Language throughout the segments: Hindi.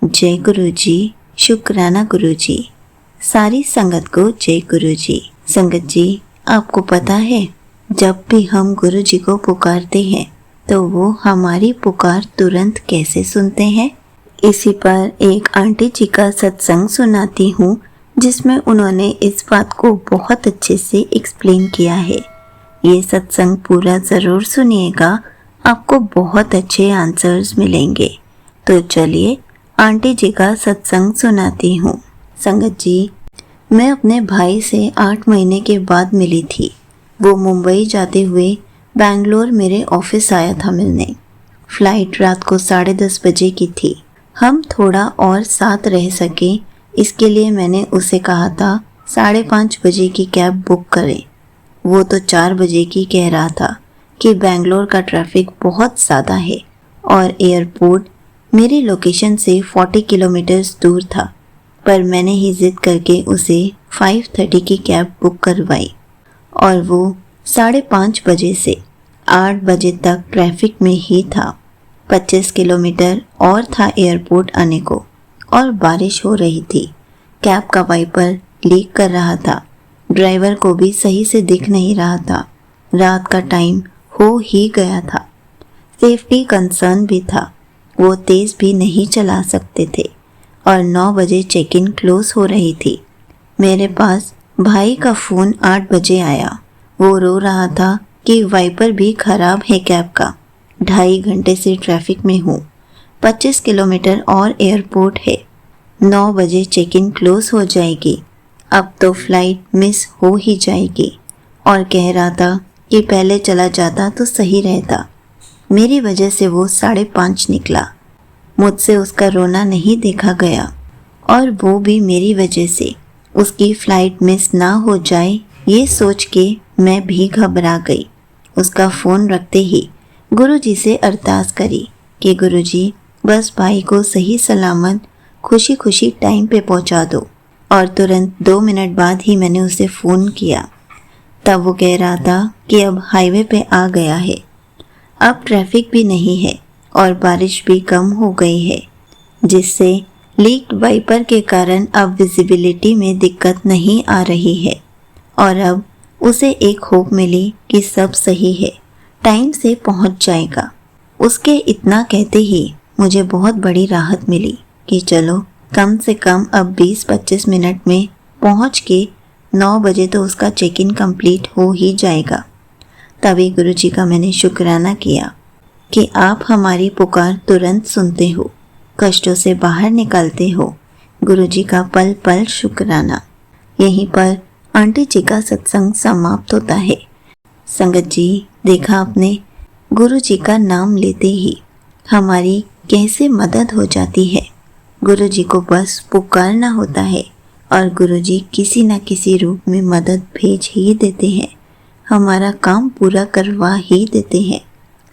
जय गुरु जी, शुक्राना गुरु जी। सारी संगत को जय गुरु जी। संगत जी, आपको पता है जब भी हम गुरु जी को पुकारते हैं तो वो हमारी पुकार तुरंत कैसे सुनते हैं। इसी पर एक आंटी जी का सत्संग सुनाती हूँ जिसमें उन्होंने इस बात को बहुत अच्छे से एक्सप्लेन किया है। ये सत्संग पूरा ज़रूर सुनिएगा, आपको बहुत अच्छे आंसर्स मिलेंगे। तो चलिए आंटी जी का सत्संग सुनाती हूँ। संगत जी, मैं अपने भाई से 8 महीने के बाद मिली थी। वो मुंबई जाते हुए बैंगलोर मेरे ऑफिस आया था मिलने। फ्लाइट रात को 10:30 बजे की थी। हम थोड़ा और साथ रह सके इसके लिए मैंने उसे कहा था 5:30 बजे की कैब बुक करें। वो तो 4 बजे की कह रहा था कि बैंगलोर का ट्रैफिक बहुत ज़्यादा है और एयरपोर्ट मेरी लोकेशन से 40 किलोमीटर्स दूर था, पर मैंने ही जिद करके उसे 5:30 की कैब बुक करवाई और वो 5:30 बजे से 8 बजे तक ट्रैफिक में ही था। 25 किलोमीटर और था एयरपोर्ट आने को और बारिश हो रही थी। कैब का वाइपर लीक कर रहा था। ड्राइवर को भी सही से दिख नहीं रहा था। रात का टाइम हो ही गया था। सेफ्टी कंसर्न भी था। वो तेज़ भी नहीं चला सकते थे और 9 बजे चेक इन क्लोज हो रही थी। मेरे पास भाई का फ़ोन 8 बजे आया। वो रो रहा था कि वाइपर भी ख़राब है कैब का। 2.5 घंटे से ट्रैफिक में हूँ। 25 किलोमीटर और एयरपोर्ट है। 9 बजे चेक इन क्लोज हो जाएगी। अब तो फ्लाइट मिस हो ही जाएगी। और कह रहा था कि पहले चला जाता तो सही रहता। मेरी वजह से वो 5:30 निकला। मुझसे उसका रोना नहीं देखा गया और वो भी मेरी वजह से उसकी फ़्लाइट मिस ना हो जाए ये सोच के मैं भी घबरा गई। उसका फ़ोन रखते ही गुरुजी से अरदास करी कि गुरुजी बस भाई को सही सलामत खुशी खुशी टाइम पे पहुंचा दो। और तुरंत 2 मिनट बाद ही मैंने उसे फ़ोन किया। तब वो कह रहा था कि अब हाईवे पे आ गया है, अब ट्रैफिक भी नहीं है और बारिश भी कम हो गई है, जिससे लीक्ड वाइपर के कारण अब विजिबिलिटी में दिक्कत नहीं आ रही है। और अब उसे एक होप मिली कि सब सही है, टाइम से पहुंच जाएगा। उसके इतना कहते ही मुझे बहुत बड़ी राहत मिली कि चलो कम से कम अब 20-25 मिनट में पहुंच के 9 बजे तो उसका चेक इन कंप्लीट हो ही जाएगा। तभी गुरुजी का मैंने शुक्राना किया कि आप हमारी पुकार तुरंत सुनते हो, कष्टों से बाहर निकालते हो। गुरुजी का पल पल शुक्राना। यहीं पर आंटी जी का सत्संग समाप्त होता है। संगत जी, देखा आपने, गुरुजी का नाम लेते ही हमारी कैसे मदद हो जाती है। गुरुजी को बस पुकारना होता है और गुरुजी किसी न किसी रूप में मदद भेज ही देते हैं, हमारा काम पूरा करवा ही देते हैं।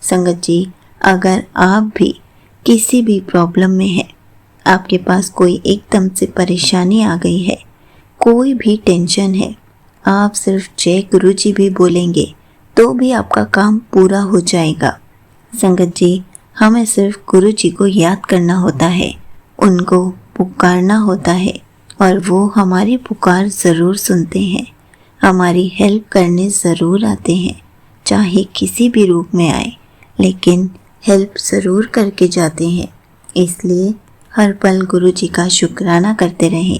संगत जी, अगर आप भी किसी भी प्रॉब्लम में हैं, आपके पास कोई एकदम से परेशानी आ गई है, कोई भी टेंशन है, आप सिर्फ जय गुरु जी भी बोलेंगे तो भी आपका काम पूरा हो जाएगा। संगत जी, हमें सिर्फ गुरु जी को याद करना होता है, उनको पुकारना होता है और वो हमारी पुकार ज़रूर सुनते हैं, हमारी हेल्प करने ज़रूर आते हैं। चाहे किसी भी रूप में आए, लेकिन हेल्प ज़रूर करके जाते हैं। इसलिए हर पल गुरु जी का शुक्राना करते रहें,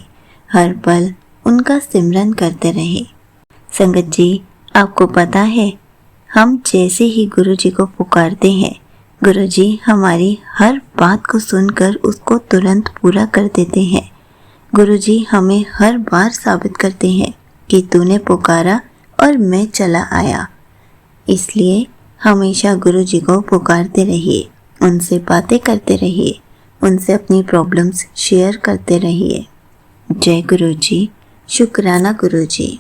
हर पल उनका सिमरन करते रहें। संगत जी, आपको पता है, हम जैसे ही गुरु जी को पुकारते हैं, गुरु जी हमारी हर बात को सुनकर उसको तुरंत पूरा कर देते हैं। गुरु जी हमें हर बार साबित करते हैं कि तूने पुकारा और मैं चला आया। इसलिए हमेशा गुरु जी को पुकारते रहिए, उनसे बातें करते रहिए, उनसे अपनी प्रॉब्लम्स शेयर करते रहिए। जय गुरु जी, शुक्राना गुरु जी।